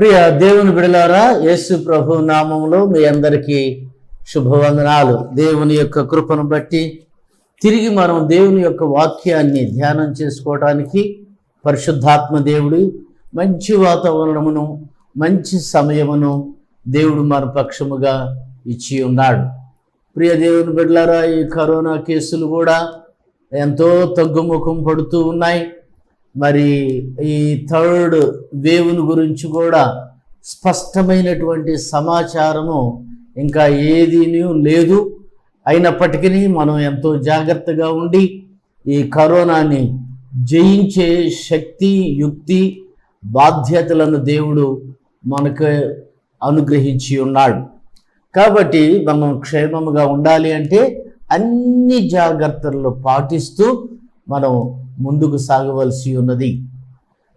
ప్రియ దేవుని బిడలారా, యేసు ప్రభు నామములో మీ అందరికీ శుభవందనాలు. దేవుని యొక్క కృపను బట్టి తిరిగి మనం దేవుని యొక్క వాక్యాన్ని ధ్యానం చేసుకోవడానికి పరిశుద్ధాత్మ దేవుడు మంచి వాతావరణమును మంచి సమయమును దేవుడు మన పక్షముగా ఇచ్చి ఉన్నాడు. ప్రియ దేవుని బిడ్డలారా, ఈ కరోనా కేసులు కూడా ఎంతో తగ్గుముఖం పడుతూ ఉన్నాయి. మరి ఈ థర్డ్ వేవ్ను గురించి కూడా స్పష్టమైనటువంటి సమాచారము ఇంకా ఏదీనూ లేదు. అయినప్పటికీ మనం ఎంతో జాగ్రత్తగా ఉండి ఈ కరోనాని జయించే శక్తి, యుక్తి, బాధ్యతలను దేవుడు మనకు అనుగ్రహించి ఉన్నాడు. కాబట్టి మనం క్షేమముగా ఉండాలి అంటే అన్ని జాగ్రత్తలు పాటిస్తూ మనం ముందుకు సాగవలసి ఉన్నది.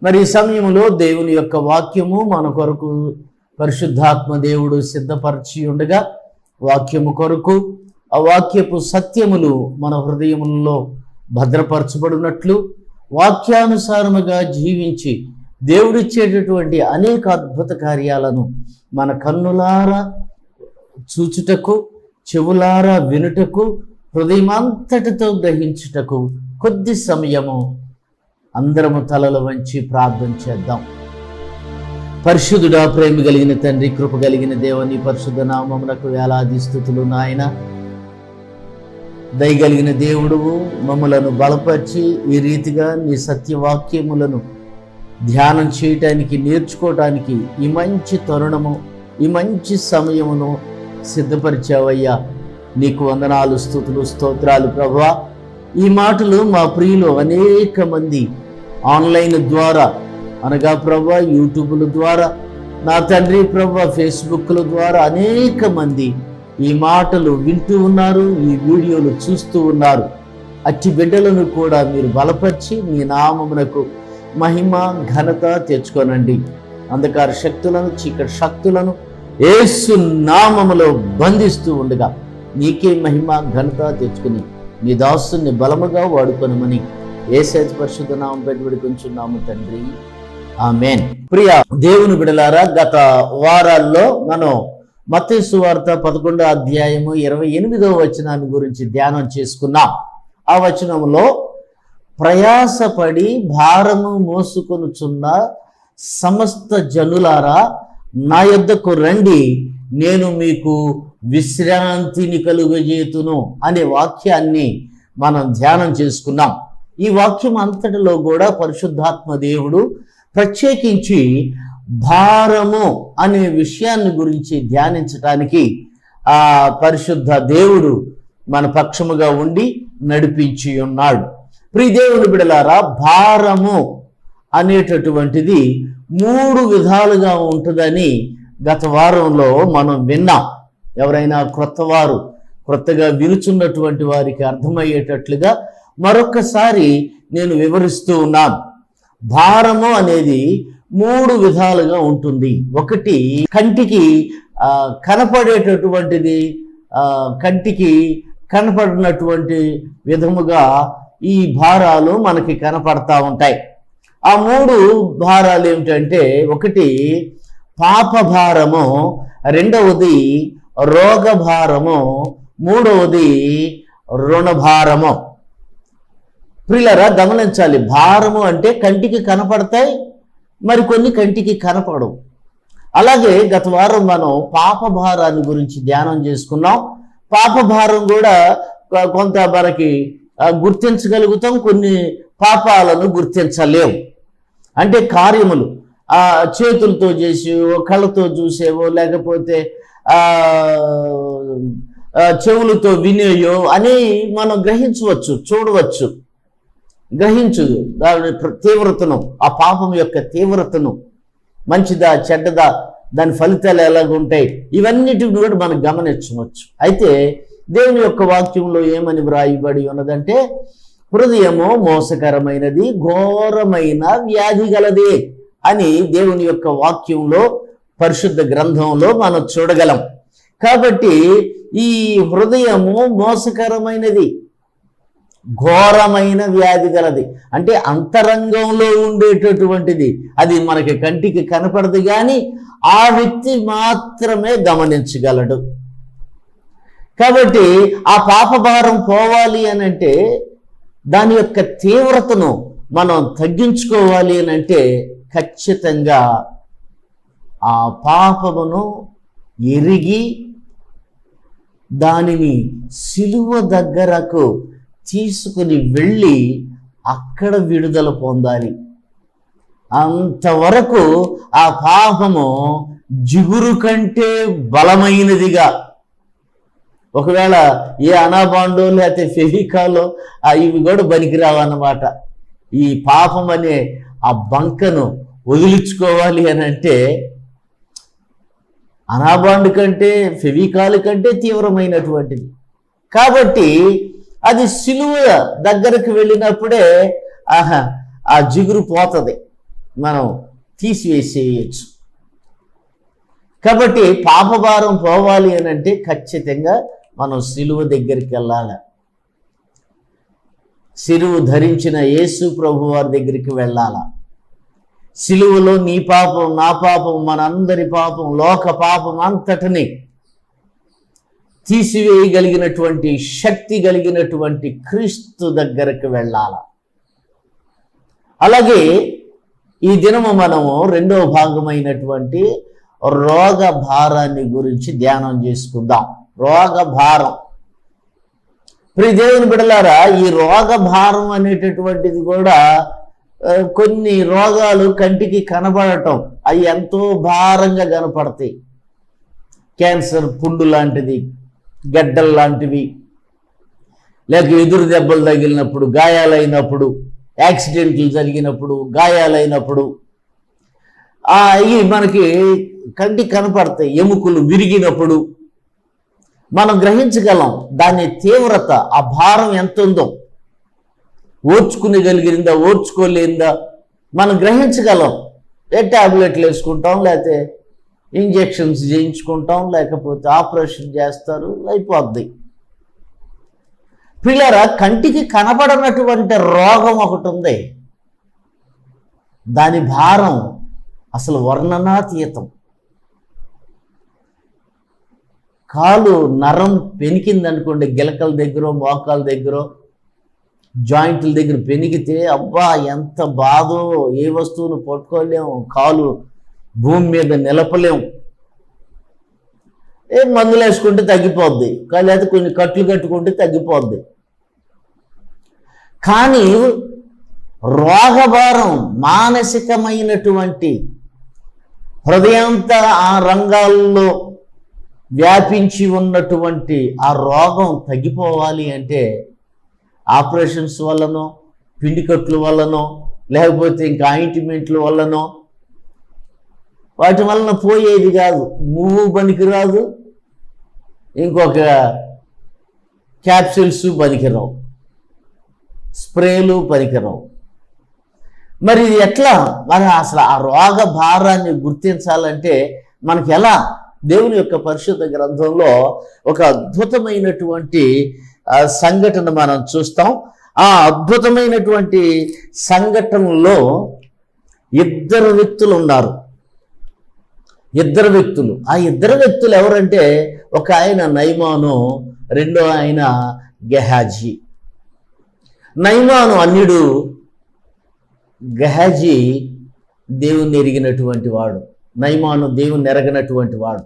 మరి ఈ సమయంలో దేవుని యొక్క వాక్యము మన కొరకు పరిశుద్ధాత్మ దేవుడు సిద్ధపరిచి ఉండగా వాక్యము కొరకు ఆ వాక్యపు సత్యములు మన హృదయములలో భద్రపరచబడినట్లు వాక్యానుసారముగా జీవించి దేవుడిచ్చేటటువంటి అనేక అద్భుత కార్యాలను మన కన్నులారా చూచుటకు, చెవులారా వినుటకు, హృదయమంతటితో గ్రహించుటకు కొద్ది సమయము అందరము తలలు వంచి ప్రార్థన చేద్దాం. పరిశుద్ధుడా, ప్రేమ కలిగిన తండ్రి, కృప కలిగిన దేవుని పరిశుద్ధ నామమునకు వేలాది స్తుతులు నాయన. దయగలిగిన దేవుడు మమ్మలను బలపరిచి ఈ రీతిగా నీ సత్యవాక్యములను ధ్యానం చేయటానికి, నేర్చుకోవటానికి ఈ మంచి తరుణము, ఈ మంచి సమయమును సిద్ధపరిచావయ్యా. నీకు వందనాలు, స్తుతులు, స్తోత్రాలు ప్రభువా. ఈ మాటలు మా ప్రియులు అనేక మంది ఆన్లైన్ ద్వారా అనగా ప్రభువా యూట్యూబ్ల ద్వారా, నా తండ్రి ప్రభువా ఫేస్బుక్ల ద్వారా అనేక మంది ఈ మాటలు వింటూ ఉన్నారు, ఈ వీడియోలు చూస్తూ ఉన్నారు. అట్టి బిడ్డలను కూడా మీరు బలపరిచి మీ నామమునకు మహిమ, ఘనత తెచ్చుకోనండి. అంధకార శక్తులను, చీకటి శక్తులను యేసు నామములో బంధిస్తూ ఉండగా నీకే మహిమ, ఘనత తెచ్చుకుని నీ దాసుని బలముగా వాడుకొనమని యేసు పరిశుద్ధ నామం పెట్టి వేడుకొంచున్నాము తండ్రి, ఆమేన్. ప్రియ దేవుని బిడలారా, గత వారాల్లో మనం మత్తయి సువార్త 11వ అధ్యాయము 28వ వచనాన్ని గురించి ధ్యానం చేసుకున్నాం. ఆ వచనంలో ప్రయాసపడి భారము మోసుకొనుచున్న సమస్త జనులారా నా యొద్దకు రండి, నేను మీకు విశ్రాంతిని కలుగజేతును అనే వాక్యాన్ని మనం ధ్యానం చేసుకున్నాం. ఈ వాక్యం అంతటిలో కూడా పరిశుద్ధాత్మ దేవుడు ప్రత్యేకించి భారము అనే విషయాన్ని గురించి ధ్యానించటానికి ఆ పరిశుద్ధ దేవుడు మన పక్షముగా ఉండి నడిపించి ఉన్నాడు. ప్రియ దేవుని బిడలారా, భారము అనేటటువంటిది 3 విధాలుగా ఉంటుందని గత వారంలో మనం విన్నాం. ఎవరైనా క్రొత్తగా వినుచున్నటువంటి వారికి అర్థమయ్యేటట్లుగా మరొకసారి నేను వివరిస్తూ ఉన్నాను. భారము అనేది 3 విధాలుగా ఉంటుంది. ఒకటి కంటికి కనపడేటటువంటిది, కంటికి కనపడినటువంటి విధముగా ఈ భారాలు మనకి కనపడతా ఉంటాయి. ఆ 3 భారాలు ఏమిటంటే, ఒకటి పాప భారము, రెండవది రోగ భారము, మూడవది రుణభారము. ప్రియులారా గమనించాలి, భారము అంటే కంటికి కనపడతాయి, మరికొన్ని కంటికి కనపడవు. అలాగే గత వారం మనం పాప భారాన్ని గురించి ధ్యానం చేసుకున్నాం. పాప భారం కూడా కొంత మనకి గుర్తించగలుగుతాం, కొన్ని పాపాలను గుర్తించలేవు. అంటే కార్యములు చేతులతో చేసేవో, కళ్ళతో చూసేవో, లేకపోతే చెవులతో వినేయో అని మనం గ్రహించవచ్చు, చూడవచ్చు, దాని తీవ్రతను, ఆ పాపం యొక్క తీవ్రతను, మంచిదా చెడ్డదా, దాని ఫలితాలు ఎలాగుంటాయి, ఇవన్నిటిని కూడా మనం గమనించవచ్చు. అయితే దేవుని యొక్క వాక్యంలో ఏమని వ్రాయబడి ఉన్నదంటే, హృదయము మోసకరమైనది, ఘోరమైన వ్యాధి గలదే అని దేవుని యొక్క వాక్యంలో, పరిశుద్ధ గ్రంథంలో మనం చూడగలం. కాబట్టి ఈ హృదయము మోసకరమైనది, ఘోరమైన వ్యాధి గలది. అంటే అంతరంగంలో ఉండేటటువంటిది, అది మనకి కంటికి కనపడదు, కానీ ఆ వ్యక్తి మాత్రమే గమనించగలడు. కాబట్టి ఆ పాపభారం పోవాలి అని అంటే, దాని యొక్క తీవ్రతను మనం తగ్గించుకోవాలి అని అంటే, ఖచ్చితంగా ఆ పాపమును ఎరిగి దానిని సిలువ దగ్గరకు తీసుకుని వెళ్ళి అక్కడ విడుదల పొందాలి. అంతవరకు ఆ పాపము జిగురు కంటే బలమైనదిగా, ఒకవేళ ఏ అనాబాండో లేకపోతే ఫెవికాలో ఇవి కూడా పనికిరావన్నమాట. ఈ పాపం అనే ఆ బంకను వదిలించుకోవాలి అని అంటే అనాబాండ్ కంటే ఫెవికాల్ కంటే తీవ్రమైనటువంటిది. కాబట్టి అది సిలువ దగ్గరకు వెళ్ళినప్పుడే ఆ జిగురు పోతుంది, మనం తీసివేసేయచ్చు. కాబట్టి పాపభారం పోవాలి అని అంటే ఖచ్చితంగా మనం సిలువ దగ్గరికి వెళ్ళాలి. సిలువ ధరించిన యేసు ప్రభు వారి దగ్గరికి వెళ్ళాలా. సిలువలో నీ పాపం, నా పాపం, మనందరి పాపం, లోక పాపం అంతటిని తీసివేయగలిగినటువంటి శక్తి కలిగినటువంటి క్రీస్తు దగ్గరకు వెళ్ళాల. అలాగే ఈ దినము మనము రెండవ భాగమైనటువంటి రోగ భారాన్ని గురించి ధ్యానం చేసుకుందాం. రోగ భారం. ప్రియ దేవుని బిడ్డలారా, ఈ రోగ భారం అనేటటువంటిది కూడా కొన్ని రోగాలు కంటికి కనబడటం, అవి ఎంతో భారంగా కనపడతాయి. క్యాన్సర్, పుండు లాంటిది, గడ్డలు లాంటివి, లేక ఎదురు దెబ్బలు తగిలినప్పుడు, గాయాలైనప్పుడు, యాక్సిడెంట్లు జరిగినప్పుడు, గాయాలైనప్పుడు ఇవి మనకి కంటికి కనపడతాయి. ఎముకలు విరిగినప్పుడు మనం గ్రహించగలం దాని తీవ్రత, ఆ భారం ఎంత ఉందో. ఓర్చుకునేగలిగిందా, ఓర్చుకోలేందా మనం గ్రహించగలం. ట్యాబ్లెట్లు వేసుకుంటాం, లేకపోతే ఇంజెక్షన్స్ చేయించుకుంటాం, లేకపోతే ఆపరేషన్ చేస్తారు, అయిపోద్ది. పిల్లరా, కంటికి కనపడనటువంటి రోగం ఒకటి ఉంది. దాని భారం అసలు వర్ణనాతీతం. కాలు నరం పెనికిందనుకోండి, గిలకల దగ్గర, మోకాల దగ్గర, జాయింట్ల దగ్గర పెనిగితే అబ్బా ఎంత బాధో. ఏ వస్తువును పట్టుకోలేము, కాలు భూమి మీద నిలపలేం. మందులు వేసుకుంటే తగ్గిపోద్ది, లేకపోతే కొన్ని కట్లు కట్టుకుంటే తగ్గిపోద్ది. కానీ రోగభారం, మానసికమైనటువంటి హృదయాంత ఆ రంగాల్లో వ్యాపించి ఉన్నటువంటి ఆ రోగం తగ్గిపోవాలి అంటే ఆపరేషన్స్ వల్లనో, పిండికట్ల వల్లనో, లేకపోతే ఇంకా ఆయింట్మెంట్ల వల్లనో, వాటి వలన పోయేది కాదు. మూవు పనికిరాదు, ఇంకొక క్యాప్సూల్స్ పనికిరావు, స్ప్రేలు పనికిరావు. మరి ఇది ఎట్లా? మరి అసలు ఆ రోగ భారాన్ని గుర్తించాలంటే మనకి ఎలా? దేవుని యొక్క పరిశుద్ధ గ్రంథంలో ఒక అద్భుతమైనటువంటి సంఘటన మనం చూస్తాం. ఆ అద్భుతమైనటువంటి సంఘటనలో ఇద్దరు వ్యక్తులు ఉన్నారు. ఆ ఇద్దరు వ్యక్తులు ఎవరంటే, ఒక ఆయన నయమాను, రెండో ఆయన గెహాజీ. నయమాను అన్యుడు, గెహాజీ దేవుణ్ణి ఎరిగినటువంటి వాడు. నయమాను దేవుణ్ణి ఎరగనటువంటి వాడు.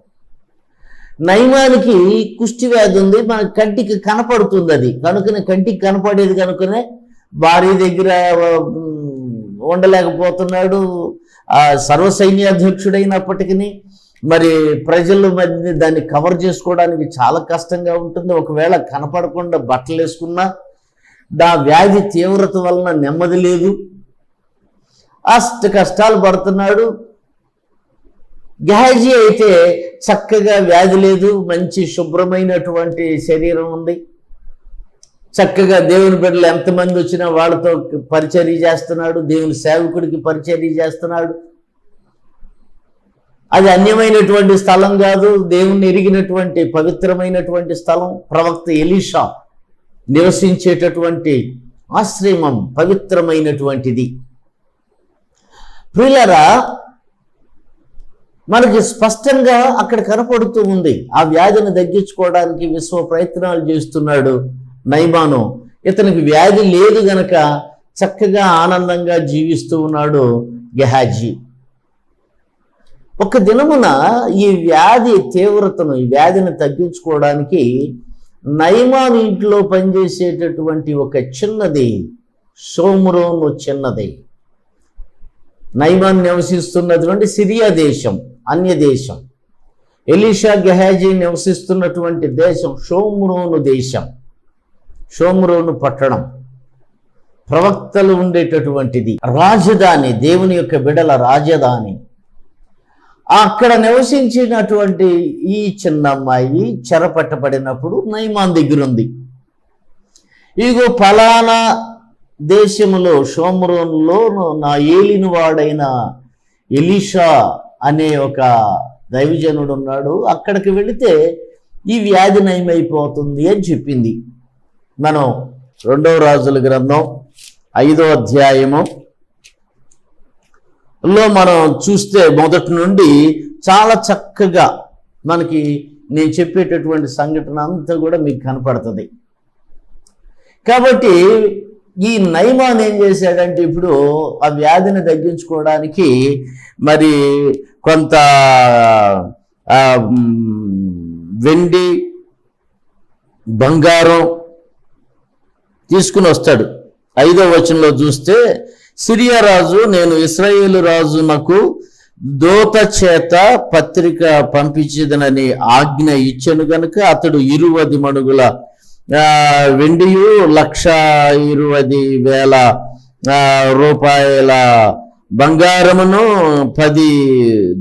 నయమానికి కుష్టి వ్యాధి ఉంది, మన కంటికి కనపడుతుంది. అది కనుకనే కంటికి కనపడేది కనుకనే భార్య దగ్గర ఉండలేకపోతున్నాడు. సర్వసైన్యాధ్యక్షుడైనప్పటికీ మరి ప్రజల మధ్య దాన్ని కవర్ చేసుకోవడానికి చాలా కష్టంగా ఉంటుంది. ఒకవేళ కనపడకుండా బట్టలు వేసుకున్నా వ్యాధి తీవ్రత వలన నెమ్మది లేదు, కష్టాలు పడుతున్నాడు. గెహాజీ అయితే చక్కగా వ్యాధి లేదు, మంచి శుభ్రమైనటువంటి శరీరం ఉంది, చక్కగా దేవుని బిడ్డలు ఎంతమంది వచ్చినా వాళ్ళతో పరిచర్య చేస్తున్నాడు, దేవుని సేవకుడికి పరిచర్య చేస్తున్నాడు. అది అన్యమైనటువంటి స్థలం కాదు, దేవుణ్ణి ఎరిగినటువంటి పవిత్రమైనటువంటి స్థలం. ప్రవక్త ఎలీషా నివసించేటటువంటి ఆశ్రమం పవిత్రమైనటువంటిది. ప్రియులారా, మనకి స్పష్టంగా అక్కడ కనపడుతూ ఉంది. ఆ వ్యాధిని తగ్గించుకోవడానికి విశ్వ ప్రయత్నాలు చేస్తున్నాడు నయమాను. ఇతనికి వ్యాధి లేదు గనక చక్కగా ఆనందంగా జీవిస్తూ ఉన్నాడు గెహాజీ. ఒక దినమున ఈ వ్యాధి తీవ్రతను, ఈ వ్యాధిని తగ్గించుకోవడానికి నయమాను ఇంట్లో పనిచేసేటటువంటి ఒక చిన్నది, షోమ్రోను చిన్నది, నయమాను నివసిస్తున్నటువంటి సిరియా దేశం, అన్య దేశం. ఎలీషా గెహాజీ నివసిస్తున్నటువంటి దేశం షోమ్రోను దేశం, షోమ్రోను పట్టణం, ప్రవక్తలు ఉండేటటువంటిది, రాజధాని, దేవుని యొక్క బిడల రాజధాని. అక్కడ నివసించినటువంటి ఈ చిన్న అమ్మాయి చెరపట్టబడినప్పుడు నయమాన్ దగ్గర ఉంది. ఇగో ఫలానా దేశంలో షోమ్రోన్లో నా ఏలిన వాడైన ఎలీషా అనే ఒక దైవజనుడు ఉన్నాడు, అక్కడికి వెళితే ఈ వ్యాధి నయమైపోతుంది అని చెప్పింది. మనం 2వ రాజుల గ్రంథం 5వ అధ్యాయము లో మనం చూస్తే మొదటి నుండి చాలా చక్కగా మనకి నేను చెప్పేటటువంటి సంఘటన అంతా కూడా మీకు కనపడుతుంది. కాబట్టి ఈ నయమాన్ ఏం చేశాడంటే, ఇప్పుడు ఆ వ్యాధిని తగ్గించుకోవడానికి మరి కొంత వెండి బంగారం తీసుకుని వస్తాడు. 5వ వచనంలో చూస్తే, సిరియా రాజు నేను ఇశ్రాయేలు రాజునకు దూత చేత పత్రిక పంపించదనని ఆజ్ఞ ఇచ్చెను గనుక అతడు 20 మణుగుల వెండియు 1,20,000 రూపాయల బంగారమును 10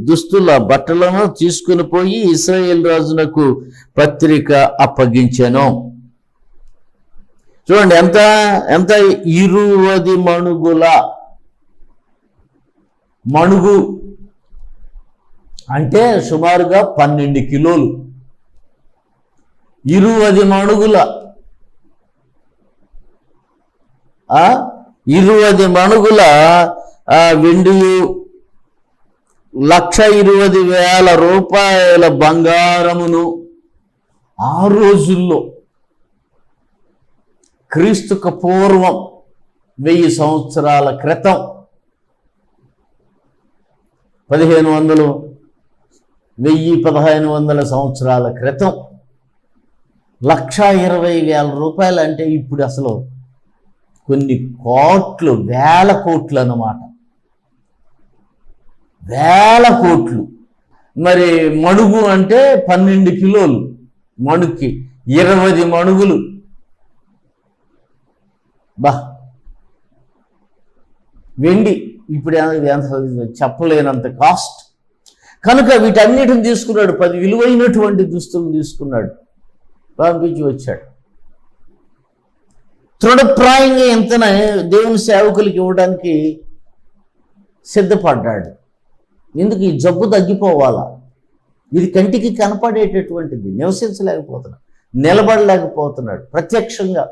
దుస్తుల బట్టలను తీసుకుని పోయి ఇశ్రాయేలు రాజునకు పత్రిక అప్పగించెను. చూడండి, ఎంత 20 మణుగుల, మణుగు అంటే సుమారుగా 12 కిలోలు. 20 మణుగుల 20 మణుగుల వెండి, 1,20,000 రూపాయల బంగారమును ఆ రోజుల్లో, క్రీస్తుకు పూర్వం 1000 సంవత్సరాల క్రితం, 1500 సంవత్సరాల క్రితం 1,20,000 రూపాయలు అంటే ఇప్పుడు అసలు కొన్ని కోట్లు, వేల కోట్లు అన్నమాట, వేల కోట్లు. మరి మణుగు అంటే 12 కిలోలు, మణుకి 20 మణుగులు. బా, వెండి ఇప్పుడు చెప్పలేనంత కాస్ట్. కనుక వీటన్నిటిని తీసుకున్నాడు, 10 విలువైనటువంటి దుస్తులను తీసుకున్నాడు, పంపించి వచ్చాడు. తృఢప్రాయంగా ఎంతనే దేవుని సేవకులకి ఇవ్వడానికి సిద్ధపడ్డాడు. ఎందుకు? ఈ జబ్బు తగ్గిపోవాలా, ఇది కంటికి కనపడేటటువంటిది. నివసించలేకపోతున్నాడు, నిలబడలేకపోతున్నాడు, ప్రత్యక్షంగా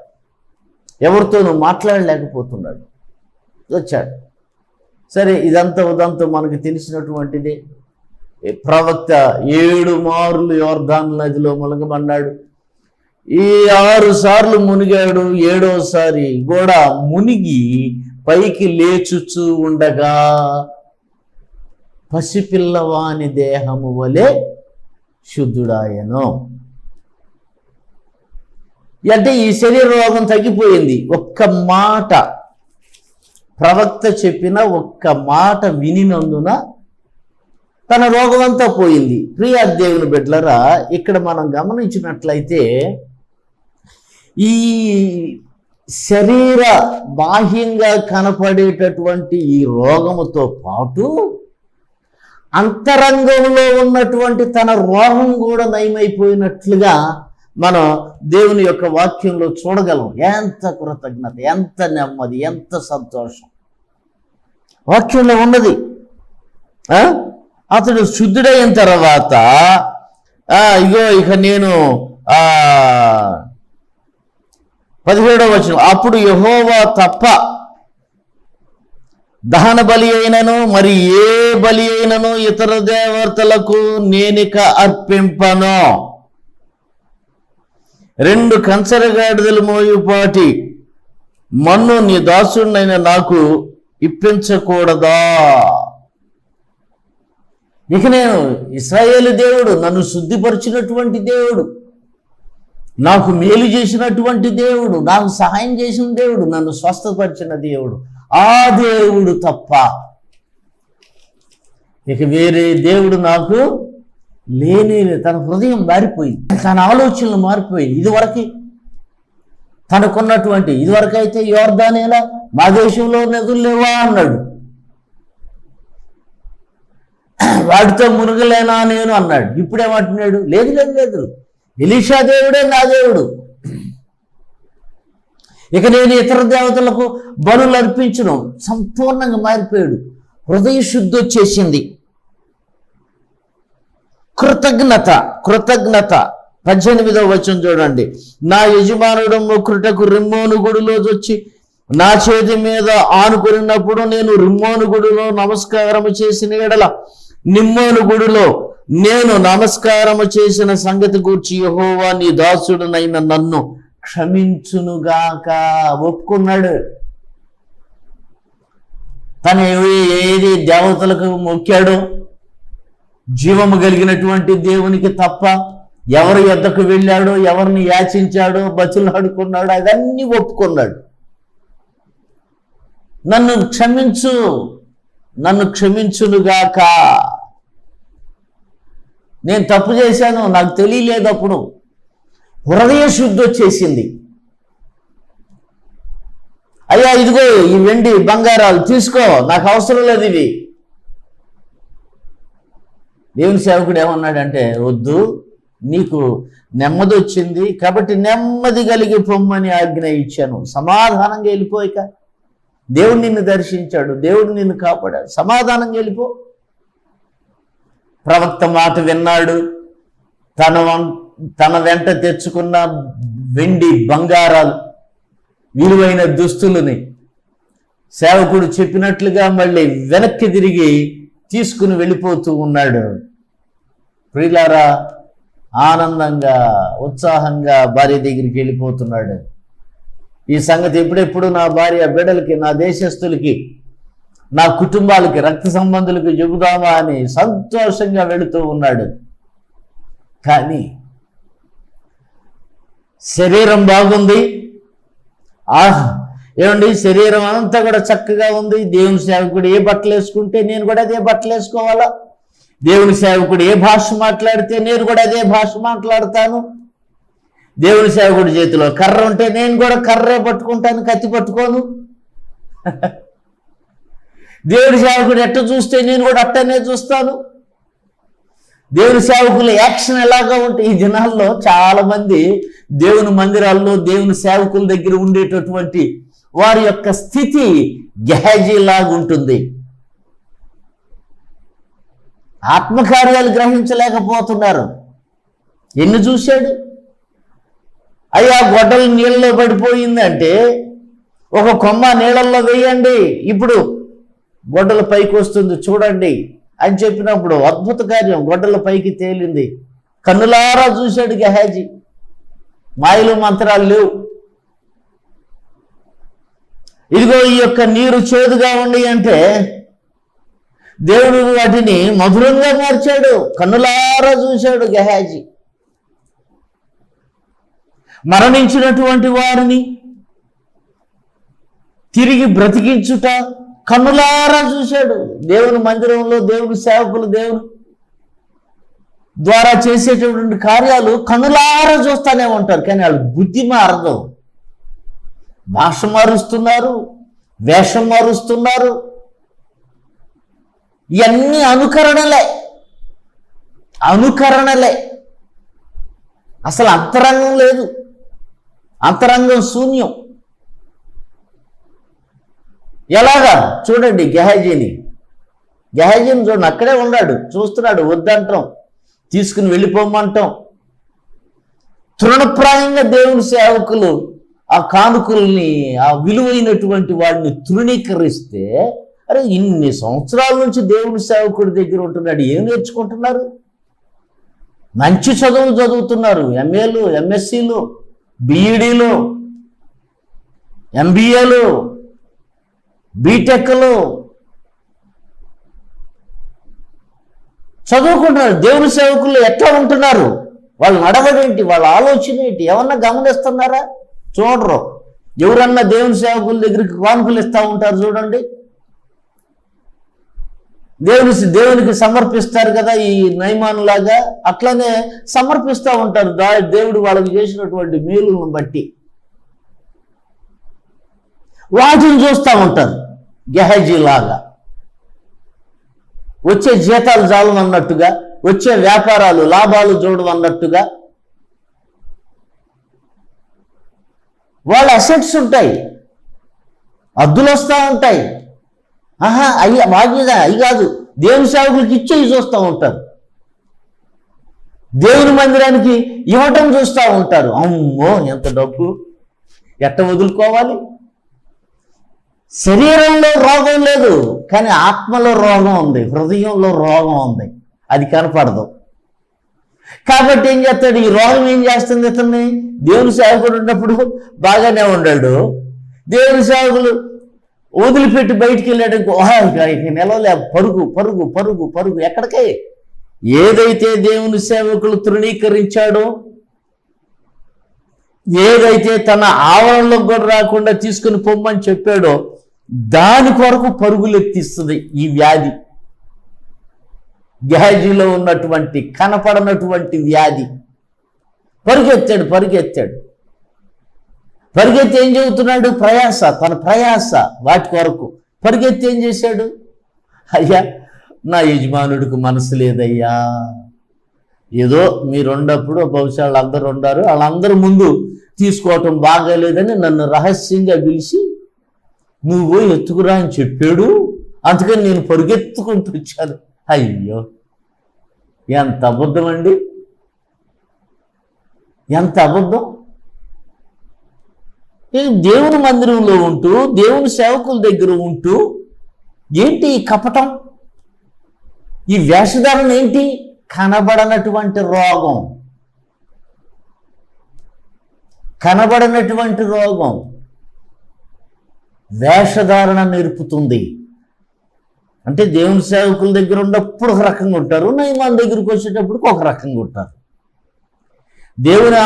ఎవరితోనూ మాట్లాడలేకపోతున్నాడు. వచ్చాడు. సరే, ఇదంతా ఉదంతా మనకు తెలిసినటువంటిదే. ప్రవక్త 7 మార్లు యోర్దాను నదిలో మునగమన్నాడు. ఈ 6 సార్లు మునిగాడు. 7వసారి కూడా మునిగి పైకి లేచుచూ ఉండగా పసిపిల్లవాని దేహము వలె శుద్ధుడాయను. అంటే ఈ శరీర రోగం తగ్గిపోయింది. ఒక్క మాట, ప్రవక్త చెప్పిన ఒక్క మాట వినినందున తన రోగం అంతా పోయింది. ప్రియ దేవుని బిడ్డలారా, ఇక్కడ మనం గమనించినట్లయితే ఈ శరీర బాహ్యంగా కనపడేటటువంటి ఈ రోగముతో పాటు అంతరంగంలో ఉన్నటువంటి తన రోగం కూడా నయమైపోయినట్లుగా మనం దేవుని యొక్క వాక్యంలో చూడగలం. ఎంత కృతజ్ఞత, ఎంత నెమ్మది, ఎంత సంతోషం వాక్యంలో ఉన్నది. అతడు శుద్ధుడైన తర్వాత ఇక నేను 17వ వచనం, అప్పుడు యెహోవా తప్ప దహన బలి అయినను మరి ఏ బలి అయినను ఇతర దేవతలకు నేనిక అర్పింపను. 2 కంచరగాడిదలు మోయుపాటి మన్ను నీ దాసుడినైన నాకు ఇప్పించకూడదా? ఇక నేను ఇశ్రాయేలు దేవుడు, నన్ను శుద్ధిపరిచినటువంటి దేవుడు, నాకు మేలు చేసినటువంటి దేవుడు, నాకు సహాయం చేసిన దేవుడు, నన్ను స్వస్థపరిచిన దేవుడు, ఆ దేవుడు తప్ప ఇక వేరే దేవుడు నాకు లేనే. తన హృదయం మారిపోయింది, తన ఆలోచనలు మారిపోయింది. ఇదివరకు తనకున్నటువంటి, ఇదివరకు అయితే యోర్దానేలా మా దేశంలో నదులు లేవా అన్నాడు, వాడితో మునుగలేనా నేను అన్నాడు. ఇప్పుడేమంటున్నాడు, లేదు లేదు లేదు, ఎలీషా దేవుడే నా దేవుడు, ఇక నేను ఇతర దేవతలకు బలులు అర్పించును. సంపూర్ణంగా మారిపోయాడు, హృదయ శుద్ధి వచ్చేసింది. కృతజ్ఞత 18వ వచనం చూడండి, నా యజమానుడు మొక్కుటకు రిమ్మోను గుడిలో వచ్చి నా చేతి మీద ఆనుకున్నప్పుడు నేను రిమ్మోను గుడిలో నమస్కారము చేసిన ఎడల నిమ్మోను గుడిలో నేను నమస్కారము చేసిన సంగతి గూర్చి యెహోవా నీ దాసుడునైన నన్ను క్షమించునుగాక. ఒప్పుకున్నాడు. తను ఏది దేవతలకు మొక్కాడో, జీవము కలిగినటువంటి దేవునికి తప్ప ఎవరి యొద్దకు వెళ్ళాడో, ఎవరిని యాచించాడో, బతులాడుకున్నాడో అదన్నీ ఒప్పుకున్నాడు. నన్ను క్షమించు, నన్ను క్షమించునుగాక, నేను తప్పు చేశాను, నాకు తెలియలేదు. అప్పుడు హృదయ శుద్ధి వచ్చేసింది. అయ్యా ఇదిగో ఈ వెండి బంగారాలు తీసుకో, నాకు అవసరం లేదు ఇవి. దేవుని సేవకుడు ఏమన్నాడంటే, వద్దు, నీకు నెమ్మది వచ్చింది కాబట్టి నెమ్మది కలిగి పొమ్మని ఆజ్ఞ ఇచ్చాను. సమాధానంగా వెళ్ళిపోయిక దేవుడు నిన్ను దర్శించాడు, దేవుడు నిన్ను కాపాడాడు, సమాధానంగా వెళ్ళిపో. ప్రవక్త మాట విన్నాడు. తన వెంట తెచ్చుకున్న వెండి బంగారాలు, విలువైన దుస్తులని సేవకుడు చెప్పినట్లుగా మళ్ళీ వెనక్కి తిరిగి తీసుకుని వెళ్ళిపోతూ ఉన్నాడు. ప్రియులారా, ఆనందంగా ఉత్సాహంగా భార్య దగ్గరికి వెళ్ళిపోతున్నాడు. ఈ సంగతి ఎప్పుడెప్పుడు నా భార్య బిడ్డలకి, నా దేశస్తులకి, నా కుటుంబాలకి, రక్త సంబంధులకి చెబుదామా అని సంతోషంగా వెళుతూ ఉన్నాడు. కానీ శరీరం బాగుంది, ఏమండి, శరీరం అంతా కూడా చక్కగా ఉంది. దేవుని సేవకుడు ఏ బట్టలు వేసుకుంటే నేను కూడా అదే బట్టలు వేసుకోవాలా? దేవుని సేవకుడు ఏ భాష మాట్లాడితే నేను కూడా అదే భాష మాట్లాడతాను. దేవుని సేవకుడి చేతిలో కర్ర ఉంటే నేను కూడా కర్రే పట్టుకుంటాను, కత్తి పట్టుకోను. దేవుని సేవకుడు ఎట్ట చూస్తే నేను కూడా అట్టనే చూస్తాను. దేవుని సేవకుల యాక్షన్ ఎలాగా ఉంటే, ఈ దినాల్లో చాలా మంది దేవుని మందిరాల్లో దేవుని సేవకుల దగ్గర ఉండేటటువంటి వారి యొక్క స్థితి గెహజీ లాగుంటుంది. ఆత్మకార్యాలు గ్రహించలేకపోతున్నారు. ఎన్ని చూశాడు? అయ్యా గొడ్డలు నీళ్ళలో పడిపోయిందంటే ఒక కొమ్మ నీళ్ళల్లో వేయండి, ఇప్పుడు గొడ్డల పైకి వస్తుంది చూడండి అని చెప్పినప్పుడు అద్భుత కార్యం గొడ్డల పైకి తేలింది. కన్నులారా చూశాడు గెహాజీ. మాయలు మంత్రాలు లేవు. ఇదిగో ఈ యొక్క నీరు చేదుగా ఉండి అంటే దేవుడు వాటిని మధురంగా మార్చాడు. కన్నులారా చూశాడు గెహాజీ. మరణించినటువంటి వారిని తిరిగి బ్రతికించుట కన్నులారా చూశాడు. దేవుని మందిరంలో దేవుని సేవకులు దేవుని ద్వారా చేసేటటువంటి కార్యాలు కన్నులారా చూస్తూనే ఉంటారు. కానీ వాళ్ళు బుద్ధి మారదు. భాష మారుస్తున్నారు, వేషం మారుస్తున్నారు. ఇవన్నీ అనుకరణలే. అసలు అంతరంగం లేదు, అంతరంగం శూన్యం. ఎలాగా చూడండి గెహాజీని చూడండి, అక్కడే ఉన్నాడు, చూస్తున్నాడు. వద్దంటాం, తీసుకుని వెళ్ళిపోమంటాం. తృణప్రాయంగా దేవుని సేవకులు ఆ కానుకల్ని, ఆ విలువైనటువంటి వాడిని తృణీకరిస్తే, అరే ఇన్ని సంవత్సరాల నుంచి దేవుని సేవకుడి దగ్గర ఉంటున్నాడు, ఏం నేర్చుకుంటున్నారు? మంచి చదువులు చదువుతున్నారు, ఎంఏలు, ఎంఎస్సీలు, బిఈడీలు, ఎంబీఏలు, బీటెక్లు చదువుకుంటున్నారు. దేవుని సేవకులు ఎట్లా ఉంటున్నారు, వాళ్ళ నడవడేంటి, వాళ్ళ ఆలోచన ఏంటి, ఏమన్నా గమనిస్తున్నారా? చూడరు. ఎవరన్నా దేవుని సేవకుల దగ్గరికి కానుకలు ఇస్తూ ఉంటారు చూడండి. దేవునికి సమర్పిస్తారు కదా, ఈ నయమాన్ లాగా అట్లనే సమర్పిస్తూ ఉంటారు. దేవుడు వాళ్ళకి చేసినటువంటి మేలులను బట్టి వాటిని చూస్తూ ఉంటారు. గెహజీ లాగా వచ్చే జీతాలు చాలు అన్నట్టుగా, వచ్చే వ్యాపారాలు లాభాలు చూడడం అన్నట్టుగా వాళ్ళ అసెట్స్ ఉంటాయి, అద్దులు వస్తూ ఉంటాయి. అవి బాధ్యత అవి కాదు, దేవుని సేవకులకి ఇచ్చేవి చూస్తూ ఉంటారు. దేవుని మందిరానికి ఇవ్వటం చూస్తూ ఉంటారు. అమ్మో ఎంత డబ్బు, ఎట్ట వదులుకోవాలి? శరీరంలో రోగం లేదు, కానీ ఆత్మలో రోగం ఉంది, హృదయంలో రోగం ఉంది, అది కనపడదు. కాబట్టి ఏం చేస్తాడు, ఈ రోగం ఏం చేస్తుంది ఇతన్ని? దేవుని సేవకుడు ఉన్నప్పుడు బాగానే ఉన్నాడు, దేవుని సేవకులు వదిలిపెట్టి బయటికి వెళ్ళాడు, నిలవలే, పరుగు పరుగు పరుగు పరుగు. ఎక్కడికే? ఏదైతే దేవుని సేవకులు తృణీకరించాడో, ఏదైతే తన ఆవరణలో కూడా రాకుండా తీసుకుని పొమ్మని చెప్పాడో, దాని కొరకు పరుగులెత్తిస్తుంది ఈ వ్యాధి. గెహజీలో ఉన్నటువంటి కనపడనటువంటి వ్యాధి. పరిగెత్తాడు పరిగెత్తి ఏం చెబుతున్నాడు? ప్రయాస, తన ప్రయాస వాటి కొరకు పరిగెత్తి ఏం చేశాడు? అయ్యా నా యజమానుడికి మనసు లేదయ్యా, ఏదో మీరు ఉన్నప్పుడు బహుశా వాళ్ళందరూ ఉండారు, వాళ్ళందరూ ముందు తీసుకోవటం బాగాలేదని నన్ను రహస్యంగా పిలిచి నువ్వు ఎత్తుకురా అని చెప్పాడు, అందుకని నేను పరిగెత్తుకుంటూ వచ్చాను. అయ్యో ఎంత అబద్ధం అండి, ఎంత అబద్ధం! దేవుని మందిరంలో ఉంటూ, దేవుని సేవకుల దగ్గర ఉంటూ ఏంటి ఈ కపటం, ఈ వేషధారణ ఏంటి? కనబడనటువంటి రోగం, కనబడనటువంటి రోగం వేషధారణ నేర్పుతుంది. అంటే దేవుని సేవకుల దగ్గర ఉన్నప్పుడు ఒక రకంగా ఉంటారు, నయమాన్ దగ్గరికి వచ్చేటప్పుడు ఒక రకంగా ఉంటారు. దేవుని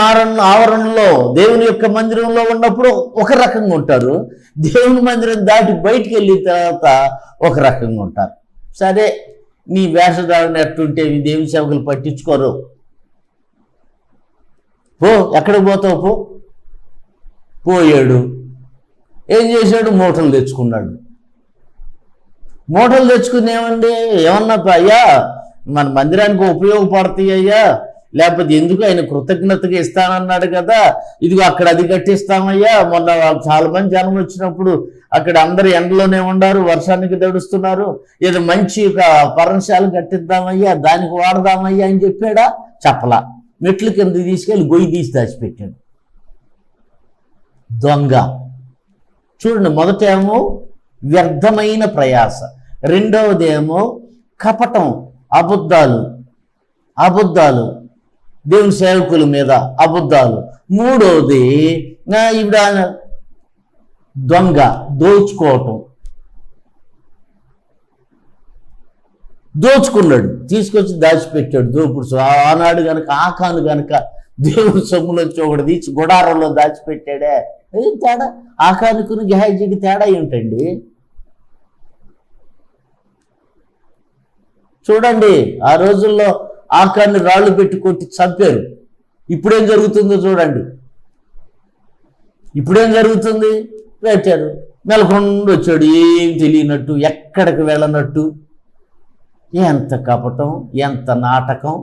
ఆవరణలో, దేవుని యొక్క మందిరంలో ఉన్నప్పుడు ఒక రకంగా ఉంటారు, దేవుని మందిరం దాటి బయటికి వెళ్ళిన తర్వాత ఒక రకంగా ఉంటారు. సరే, నీ వేషధారణ ఎట్టుంటే దేవుని సేవకులు పట్టించుకోరు. పో, ఎక్కడికి పోతావు? పోయాడు. ఏం చేశాడు? మూటలు తెచ్చుకున్నాడు. మూటలు తెచ్చుకుని ఏమన్నా అయ్యా మన మందిరానికి ఉపయోగపడతాయి అయ్యా, లేకపోతే ఎందుకు ఆయన కృతజ్ఞతగా ఇస్తానన్నాడు కదా, ఇదిగో అక్కడ అది కట్టిస్తామయ్యా, మొన్న చాలా మంది జనం వచ్చినప్పుడు అక్కడ అందరు ఎండలోనే ఉండారు, వర్షానికి తడుస్తున్నారు, ఏదో మంచి ఒక పర్ణశాల కట్టిద్దామయ్యా, దానికి వాడదామయ్యా అని చెప్పాడా? చెప్పలా. మెట్ల కింద తీసుకెళ్ళి గొయ్యి తీసి దాచిపెట్టాడు. దొంగ. చూడండి, మొదటేమో వ్యర్థమైన ప్రయాస, రెండవదేమో కపటం, అబద్ధాలు, దేవుని సేవకుల మీద అబద్ధాలు, మూడవది ఇప్పుడు దొంగ, దోచుకోవటం. దోచుకున్నాడు, తీసుకొచ్చి దాచిపెట్టాడు, దోపుడు. ఆనాడు కనుక ఆకాను కనుక దేవుడి సొమ్ములోంచి ఒకటి తీసి గుడారంలో దాచిపెట్టాడే. ఏం తేడా? ఆకానుకుని గెహజీకి తేడా ఏంటండి? చూడండి, ఆ రోజుల్లో ఆకాన్ని రాళ్ళు పెట్టి కొట్టి చంపారు. ఇప్పుడేం జరుగుతుందో చూడండి. ఇప్పుడేం జరుగుతుంది? పెట్టారు, మెలకుండా వచ్చాడు, ఏం తెలియనట్టు, ఎక్కడికి వెళ్ళనట్టు. ఎంత కపటం, ఎంత నాటకం!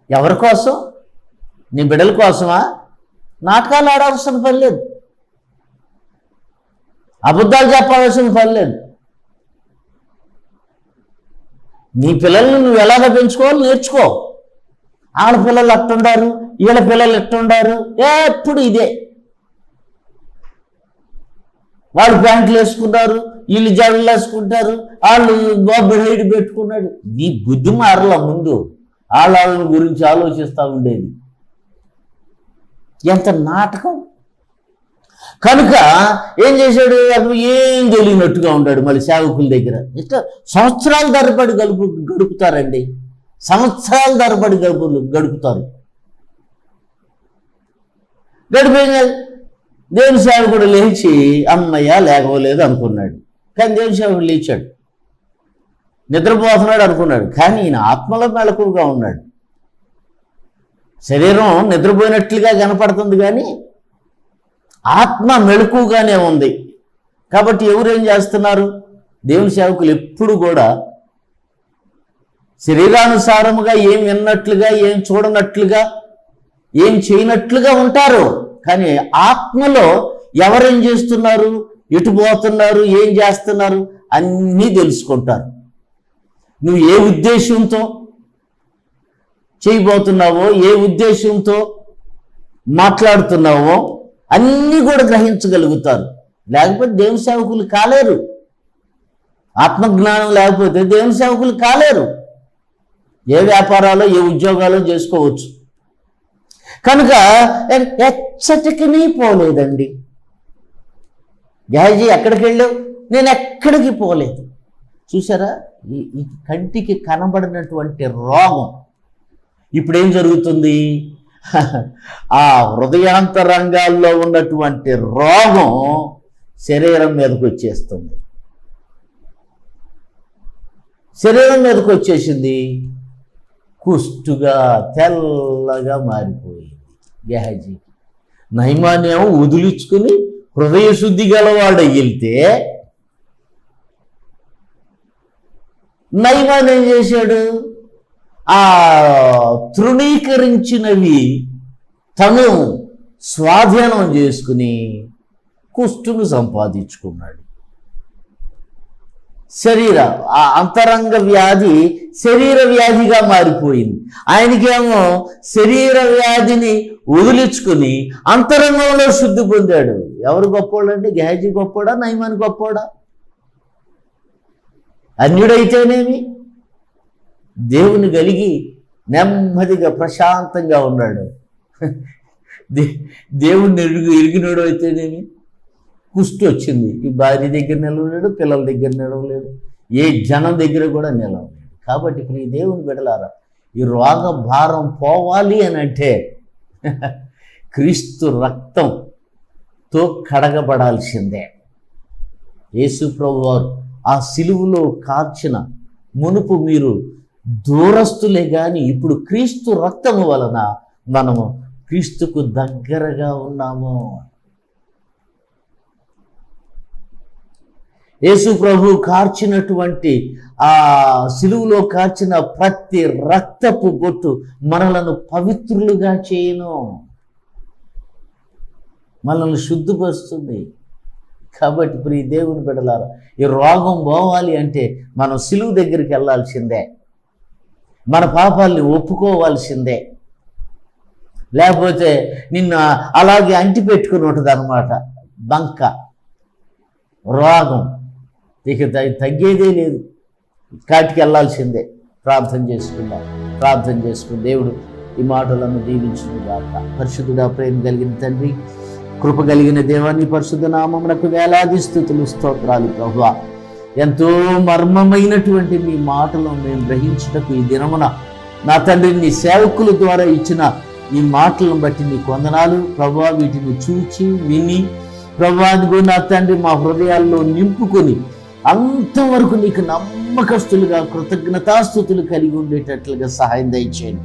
ఎవరి కోసం? నీ బిడ్డల కోసమా? నాటకాలు ఆడాల్సిన పని లేదు, అబద్ధాలు చెప్పాల్సిన పని లేదు. నీ పిల్లల్ని నువ్వు ఎలాగ పెంచుకోవాలి నేర్చుకో. ఆడపిల్లలు అట్టుండారు, వీళ్ళ పిల్లలు ఎట్టుండారు, ఎప్పుడు ఇదే. వాళ్ళు ప్యాంట్లు వేసుకున్నారు, వీళ్ళు జడలు వేసుకుంటారు, వాళ్ళు బాబు హైట్ పెట్టుకున్నాడు. ఈ బుద్ధి మారల ముందు వాళ్ళ గురించి ఆలోచిస్తూ ఉండేది. ఎంత నాటకం. కనుక ఏం చేశాడు, అసలు ఏం తెలియనట్టుగా ఉంటాడు మళ్ళీ సేవకుల దగ్గర. ఇట్లా సంవత్సరాల తరబడి గడుపుతారండి, సంవత్సరాల తరబడి గడుపుతారు. గడిపోయిన దేవుని సేవకుడు లేచి అమ్మయ్య లేకపోలేదు అనుకున్నాడు. కానీ దేవుని సేవకుడు లేచాడు, నిద్రపోతున్నాడు అనుకున్నాడు. కానీ ఈయన ఆత్మలో మెలకువగా ఉన్నాడు. శరీరం నిద్రపోయినట్లుగా కనపడుతుంది కానీ ఆత్మ మెలకువగానే ఉంది. కాబట్టి ఎవరేం చేస్తున్నారు, దేవుని సేవకులు ఎప్పుడు కూడా శరీరానుసారముగా ఏం విన్నట్లుగా, ఏం చూడనట్లుగా, ఏం చేయనట్లుగా ఉంటారు. కానీ ఆత్మలో ఎవరేం చేస్తున్నారు, ఎటు పోతున్నారు, ఏం చేస్తున్నారు అన్నీ తెలుసుకుంటారు. నువ్వు ఏ ఉద్దేశంతో చేయబోతున్నావో, ఏ ఉద్దేశంతో మాట్లాడుతున్నావో అన్నీ కూడా గ్రహించగలుగుతారు. లేకపోతే దేవుని సేవకులు కాలేరు. ఆత్మజ్ఞానం లేకపోతే దేవుని సేవకులు కాలేరు. ఏ వ్యాపారాలు, ఏ ఉద్యోగాలు చేసుకోవచ్చు. కనుక ఎచ్చటికి పోలేదండి. గేహాజీ ఎక్కడికి వెళ్ళావు, నేను ఎక్కడికి పోలేదు. చూసారా, ఈ కంటికి కనబడినటువంటి రోగం ఇప్పుడేం జరుగుతుంది, ఆ హృదయాంతరంగాల్లో ఉన్నటువంటి రోగం శరీరం మీదకి వచ్చేస్తుంది. శరీరం మీదకి వచ్చేసింది, కుష్టుగా తెల్లగా మారిపోయింది గేహాజీకి. నయమాన్యం వదిలించుకుని హృదయ శుద్ధి గలవాడు వెళ్తే నయమాన్ ఏం చేశాడు, ఆ తృణీకరించినవి తను స్వాధీనం చేసుకుని కుష్టును సంపాదించుకున్నాడు. ఆ అంతరంగ వ్యాధి శరీర వ్యాధిగా మారిపోయింది. ఆయనకేమో శరీర వ్యాధిని వదిలించుకుని అంతరంగంలో శుద్ధి పొందాడు. ఎవరు గొప్పోడంటే గేహాజీ గొప్పోడా, నయమాన్ గొప్పోడా? అన్యుడైతేనేమి దేవుని కలిగి నెమ్మదిగా ప్రశాంతంగా ఉన్నాడు. దేవుణ్ణి ఎరిగినోడు అయితేనేమి కుష్టి వచ్చింది. ఈ భార్య దగ్గర నిలవలేడు, పిల్లల దగ్గర నిలవలేడు, ఏ జనం దగ్గర కూడా నిలవలేడు. కాబట్టి ఇప్పుడు ఈ దేవుని బిడ్డలారా, ఈ రోగ భారం పోవాలి అని అంటే క్రీస్తు రక్తంతో కడగబడాల్సిందే. యేసు ప్రభువారు ఆ సిలువలో కాల్చిన మునుపు మీరు దూరస్తులే కానీ ఇప్పుడు క్రీస్తు రక్తము వలన మనము క్రీస్తుకు దగ్గరగా ఉన్నాము. యేసు ప్రభు కార్చినటువంటి ఆ సిలువలో కార్చిన ప్రతి రక్తపు బొట్టు మనలను పవిత్రులుగా చేయను, మనల్ని శుద్ధిపరుస్తుంది. కాబట్టి ఇప్పుడు ఈ దేవుని బిడ్డలారా, ఈ రోగం పోవాలి అంటే మనం సిలువ దగ్గరికి వెళ్ళాల్సిందే, మన పాపాలని ఒప్పుకోవాల్సిందే. లేకపోతే నిన్ను అలాగే అంటి పెట్టుకుని ఉంటుంది అన్నమాట బంక రోగం. ఇక తగ్గేదే లేదు, కాటికి వెళ్ళాల్సిందే. ప్రార్థన చేసుకుని దేవుడు ఈ మాటలను దీవించును గాక. పరిశుద్ధుడా, ప్రేమ కలిగిన తండ్రి, కృప కలిగిన దేవాన్ని పరిశుద్ధ నామమునకు వేలాది స్తుతులు, స్తోత్రాలు ప్రభువా. ఎంతో మర్మమైనటువంటి మీ మాటలు మేము గ్రహించుటకు ఈ దినమున నా తండ్రి నీ సేవకుల ద్వారా ఇచ్చిన ఈ మాటలను బట్టి నీ వందనాలు ప్రభువా. వీటిని చూచి విని ప్రభువా నా తండ్రి మా హృదయాల్లో నింపుకొని అంతవరకు నీకు నమ్మకస్తులుగా కృతజ్ఞతాస్తుతులు కలిగి ఉండేటట్లుగా సహాయం దయచేయండి.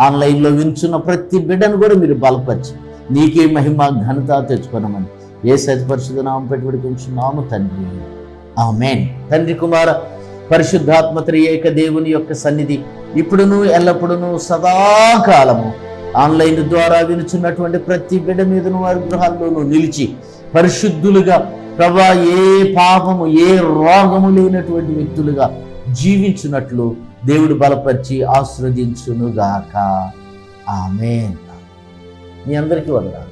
ఆన్లైన్లో వింటున్న ప్రతి బిడ్డను కూడా మీరు బలపరిచి నీకే మహిమ ఘనత తెచ్చుకోనమని యేసు పరిశుద్ధ నామం పెట్టుబడి కొంచున్నాము తండ్రి, ఆమేన్. తండ్రి కుమార పరిశుద్ధాత్మ త్రియేక దేవుని యొక్క సన్నిధి ఇప్పుడును ఎల్లప్పుడూ సదాకాలము ఆన్లైన్ ద్వారా వినుచున్నటువంటి ప్రతి బిడ్డ మీదను వారి గృహాల్లోనూ నిలిచి పరిశుద్ధులుగా ప్రభా, ఏ పాపము ఏ రోగము లేనటువంటి వ్యక్తులుగా జీవించున్నట్లు దేవుడు బలపరిచి ఆశీర్వదించునుగాక. ఆమేన్. మీ అందరికీ వందనాలు.